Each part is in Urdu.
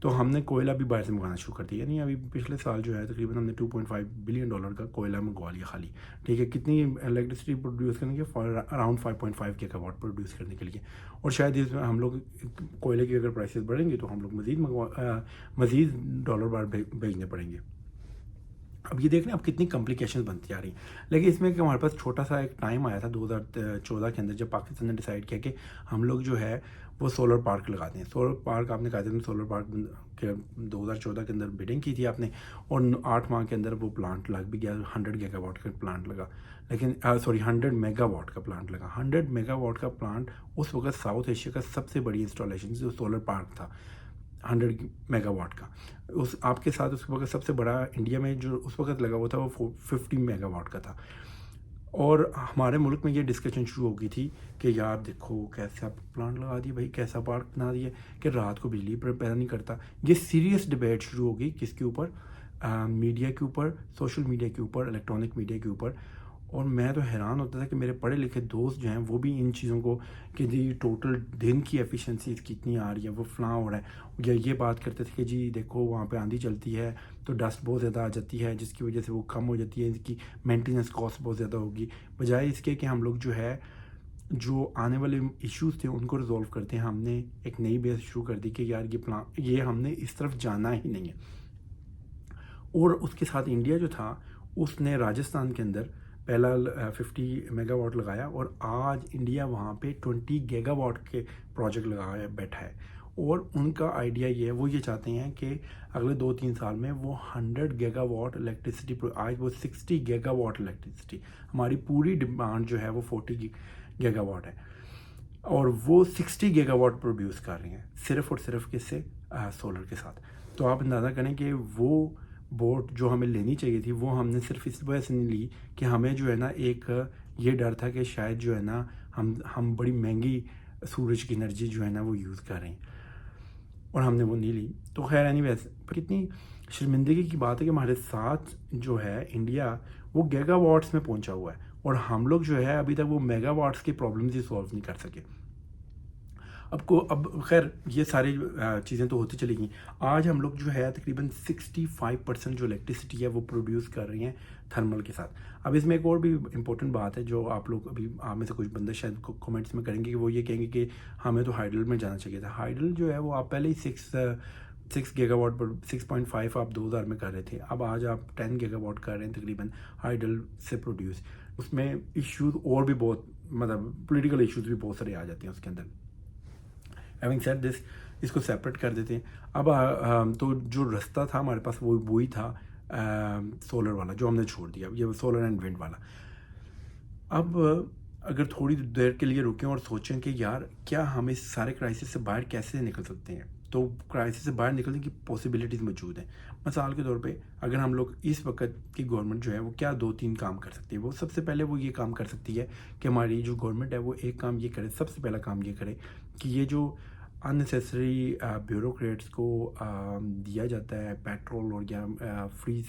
تو ہم نے کوئلہ بھی باہر سے منگوانا شروع کر دیا. یعنی ابھی پچھلے سال جو ہے تقریباً ہم نے $2.5 بلین کا کوئلہ منگوا لیا خالی. ٹھیک ہے, کتنی الیکٹریسٹی پروڈیوس کرنے کے, اراؤنڈ 5.5 گیگا واٹ پروڈیوس کرنے کے لیے. اور شاید اس میں ہم لوگ کوئلے کی اگر پرائسز بڑھیں گے تو ہم لوگ مزید ڈالر بار بھیجنے پڑیں گے. اب یہ دیکھ لیں اب کتنی کمپلیکیشنز بنتی آ رہی ہیں. لیکن اس میں کہ ہمارے پاس چھوٹا سا ایک ٹائم آیا تھا 2014 کے اندر, جب پاکستان نے ڈیسائیڈ کیا کہ ہم لوگ جو ہے وہ سولر پارک لگاتے ہیں. سولر پارک آپ نے کہا تھا سولر پارک کے 2014 کے اندر بیڈنگ کی تھی آپ نے, اور 8 ماہ کے اندر وہ پلانٹ لگ بھی گیا. 100 گیگا واٹ کا پلانٹ لگا, لیکن 100 میگا واٹ کا پلانٹ لگا. 100 میگا واٹ کا پلانٹ اس وقت ساؤتھ ایشیا کا سب سے بڑی انسٹالیشن جو سولر پارک تھا 100 میگا واٹ کا. اس آپ کے ساتھ اس وقت سب سے بڑا انڈیا میں جو اس وقت لگا ہوا تھا وہ 50 میگا واٹ کا تھا. اور ہمارے ملک میں یہ ڈسکشن شروع ہو گئی تھی کہ یار دیکھو کیسا پلانٹ لگا دیا بھائی, کیسا پارک بنا دیا کہ رات کو بجلی پیدا نہیں کرتا. یہ سیریس ڈبیٹ شروع ہو گئی کس کے اوپر, میڈیا کے اوپر, سوشل میڈیا کے اوپر, الیکٹرانک میڈیا کے اوپر. اور میں تو حیران ہوتا تھا کہ میرے پڑھے لکھے دوست جو ہیں وہ بھی ان چیزوں کو کہ جی ٹوٹل دن کی ایفیشنسی کتنی آ رہی ہے, وہ فلاں ہو رہا ہے, یا یہ بات کرتے تھے کہ جی دیکھو وہاں پہ آندھی چلتی ہے تو ڈسٹ بہت زیادہ آ جاتی ہے جس کی وجہ سے وہ کم ہو جاتی ہے, اس کی مینٹیننس کاسٹ بہت زیادہ ہوگی. بجائے اس کے کہ ہم لوگ جو ہے جو آنے والے ایشوز تھے ان کو ریزولو کرتے ہیں, ہم نے ایک نئی بیس شروع کر دی کہ یار یہ ہم نے اس طرف جانا ہی نہیں ہے. اور اس کے ساتھ انڈیا جو تھا اس نے راجستھان کے اندر پہلا 50 میگا واٹ لگایا, اور آج انڈیا وہاں پہ 20 گیگا واٹ کے پروجیکٹ لگایا بیٹھا ہے. اور ان کا آئیڈیا یہ ہے, وہ یہ چاہتے ہیں کہ اگلے 2-3 سال میں وہ 100 گیگا واٹ الیکٹریسٹی, آج وہ 60 گیگا واٹ الیکٹریسٹی, ہماری پوری ڈیمانڈ جو ہے وہ 40 گیگا واٹ ہے, اور وہ 60 گیگا واٹ پروڈیوس کر رہے ہیں صرف اور صرف کس سے, سولر کے ساتھ. تو آپ اندازہ کریں کہ وہ بوٹ جو ہمیں لینی چاہیے تھی وہ ہم نے صرف اس وجہ سے نہیں لی کہ ہمیں جو ہے نا ایک یہ ڈر تھا کہ شاید جو ہے نا ہم بڑی مہنگی سورج کی انرجی جو ہے نا وہ یوز کر رہے ہیں, اور ہم نے وہ نہیں لی. تو خیر اینی ویز کتنی شرمندگی کی بات ہے کہ ہمارے ساتھ جو ہے انڈیا وہ گیگا واٹس میں پہنچا ہوا ہے, اور ہم لوگ جو ہے ابھی تک وہ میگا واٹس کی پرابلمز ہی سولو نہیں کر سکے. اب خیر یہ ساری چیزیں تو ہوتی چلی گئیں. آج ہم لوگ جو ہے تقریباً 65% جو الیکٹریسٹی ہے وہ پروڈیوس کر رہی ہیں تھرمل کے ساتھ. اب اس میں ایک اور بھی امپورٹنٹ بات ہے جو آپ لوگ ابھی آپ میں سے کچھ بندے شاید کمنٹس میں کریں گے کہ وہ یہ کہیں گے کہ ہمیں تو ہائیڈل میں جانا چاہیے تھا. ہائیڈل جو ہے وہ آپ پہلے ہی 6 گیگا واٹ پر 6.5 آپ 2000 میں کر رہے تھے, اب آج آپ 10 گیگا واٹ کر رہے ہیں تقریباً ہائیڈل سے پروڈیوس. اس میں ایشوز اور بھی بہت مطلب پولیٹیکل ایشوز بھی بہت سارے آ جاتے ہیں اس کے اندر. ہیونگ سیڈ دس, اس کو سیپریٹ کر دیتے ہیں. اب تو جو رستہ تھا ہمارے پاس وہ وہی تھا سولر والا جو ہم نے چھوڑ دیا, یہ سولر اینڈ ونڈ والا. اب اگر تھوڑی دیر کے لیے رکیں اور سوچیں کہ یار کیا ہم اس سارے کرائسس سے باہر کیسے نکل سکتے ہیں, تو کرائسس سے باہر نکلنے کی پاسبلٹیز موجود ہیں. مثال کے طور پہ اگر ہم لوگ اس وقت کی گورنمنٹ جو ہے وہ کیا 2-3 کام کر سکتی ہے, وہ سب سے پہلے وہ یہ کام کر سکتی ہے کہ ہماری جو گورنمنٹ ہے وہ ایک کام یہ کرے, سب سے پہلا کام یہ کرے کہ یہ جو اننیسیسری بیوروکریٹس کو دیا جاتا ہے پیٹرول اور یا فری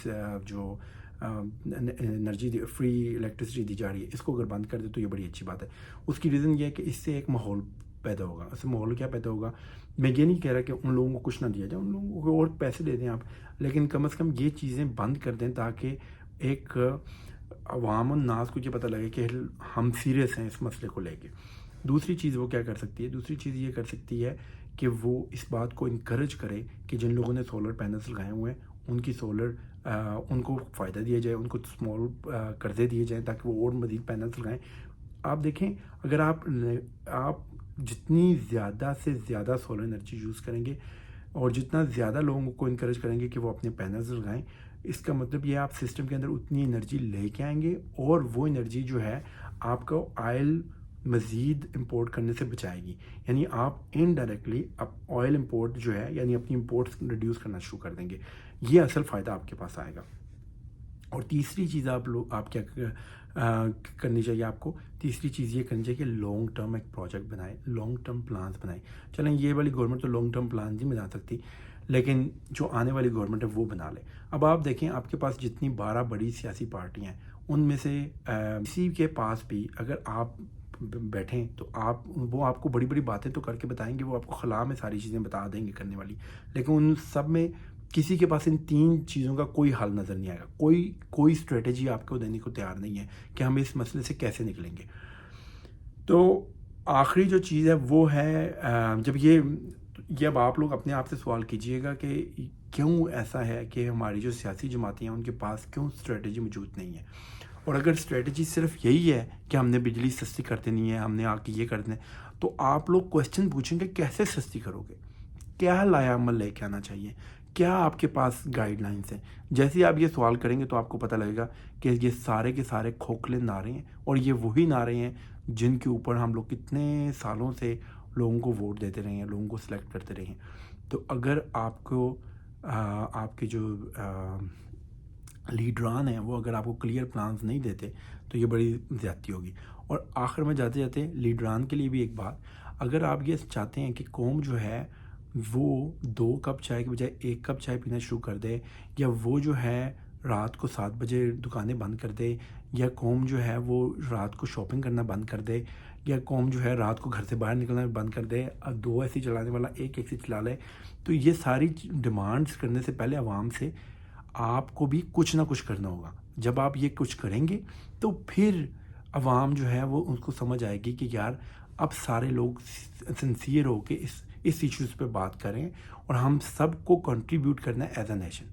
جو انرجی فری الیکٹریسٹی دی جا رہی ہے, اس کو اگر بند کر دے تو یہ بڑی اچھی بات ہے. اس کی ریزن یہ ہے کہ اس سے ایک ماحول پیدا ہوگا. اس سے ماحول کیا پیدا ہوگا, میں یہ نہیں کہہ رہا کہ ان لوگوں کو کچھ نہ دیا جائے, ان لوگوں کو اور پیسے دے دیں آپ, لیکن کم از کم یہ چیزیں بند کر دیں تاکہ ایک عوام الناس کو یہ پتہ لگے کہ ہم سیریس ہیں اس مسئلے کو لے کے. دوسری چیز وہ کیا کر سکتی ہے, دوسری چیز یہ کر سکتی ہے کہ وہ اس بات کو انکریج کرے کہ جن لوگوں نے سولر پینلز لگائے ہوئے ہیں ان کی ان کو فائدہ دیا جائے, ان کو اسمال قرضے دیے جائیں تاکہ وہ اور مزید پینلز لگائیں. آپ دیکھیں اگر آپ جتنی زیادہ سے زیادہ سولر انرجی یوز کریں گے اور جتنا زیادہ لوگوں کو انکریج کریں گے کہ وہ اپنے پینلز لگائیں, اس کا مطلب یہ آپ سسٹم کے اندر اتنی انرجی لے کے آئیں گے, اور وہ انرجی جو ہے آپ کو آئل مزید امپورٹ کرنے سے بچائے گی. یعنی آپ انڈائریکٹلی آئل امپورٹ جو ہے یعنی اپنی امپورٹس ریڈیوس کرنا شروع کر دیں گے. یہ اصل فائدہ آپ کے پاس آئے گا. اور تیسری چیز آپ کیا کرنی چاہیے, آپ کو تیسری چیز یہ کرنی چاہیے کہ لانگ ٹرم ایک پروجیکٹ بنائیں, لانگ ٹرم پلانز بنائیں. چلیں یہ والی گورنمنٹ تو لانگ ٹرم پلان نہیں بنا سکتی, لیکن جو آنے والی گورنمنٹ ہے وہ بنا لے. اب آپ دیکھیں آپ کے پاس جتنی 12 بڑی سیاسی پارٹیاں ہیں ان میں سے کسی کے پاس بھی اگر آپ بیٹھیں تو وہ آپ کو بڑی بڑی باتیں تو کر کے بتائیں گے، وہ آپ کو خلا میں ساری چیزیں بتا دیں گے کرنے والی، لیکن ان سب میں کسی کے پاس ان 3 چیزوں کا کوئی حل نظر نہیں آئے گا، کوئی اسٹریٹجی آپ کو دینے کو تیار نہیں ہے کہ ہم اس مسئلے سے کیسے نکلیں گے۔ تو آخری جو چیز ہے وہ ہے جب یہ اب آپ لوگ اپنے آپ سے سوال کیجئے گا کہ کیوں ایسا ہے کہ ہماری جو سیاسی جماعتیں ہیں ان کے پاس کیوں اسٹریٹجی موجود نہیں ہے، اور اگر اسٹریٹجی صرف یہی ہے کہ ہم نے بجلی سستی کر دینی ہے، ہم نے آ کے یہ کر دینا ہے، تو آپ لوگ کویسچن پوچھیں گے کیسے سستی کرو گے، کیا لایا عمل لے کے آنا چاہیے، کیا آپ کے پاس گائیڈ لائنس ہیں۔ جیسے ہی آپ یہ سوال کریں گے تو آپ کو پتہ لگے گا کہ یہ سارے کے سارے کھوکھلے نعرے ہیں، اور یہ وہی نعرے ہیں جن کے اوپر ہم لوگ کتنے سالوں سے لوگوں کو ووٹ دیتے رہے ہیں، لوگوں کو سلیکٹ کرتے رہے ہیں۔ تو اگر آپ کو آپ کے جو لیڈران ہیں وہ اگر آپ کو کلیئر پلانز نہیں دیتے تو یہ بڑی زیادتی ہوگی۔ اور آخر میں جاتے جاتے لیڈران کے لیے بھی ایک بات، اگر آپ یہ چاہتے ہیں کہ قوم جو ہے وہ 2 کپ چائے کے بجائے 1 کپ چائے پینا شروع کر دے، یا وہ جو ہے رات کو 7 بجے دکانیں بند کر دے، یا قوم جو ہے وہ رات کو شاپنگ کرنا بند کر دے، یا قوم جو ہے رات کو گھر سے باہر نکلنا بند کر دے، 2 اے سی چلانے والا 1 اے سی چلا لے، تو یہ ساری ڈیمانڈز کرنے سے پہلے عوام سے آپ کو بھی کچھ نہ کچھ کرنا ہوگا۔ جب آپ یہ کچھ کریں گے تو پھر عوام جو ہے وہ ان کو سمجھ آئے گی کہ یار اب سارے لوگ سنسیئر ہو کے اس ایشوز پہ بات کریں، اور ہم سب کو کنٹریبیوٹ کرنا ہے ایز اے نیشن۔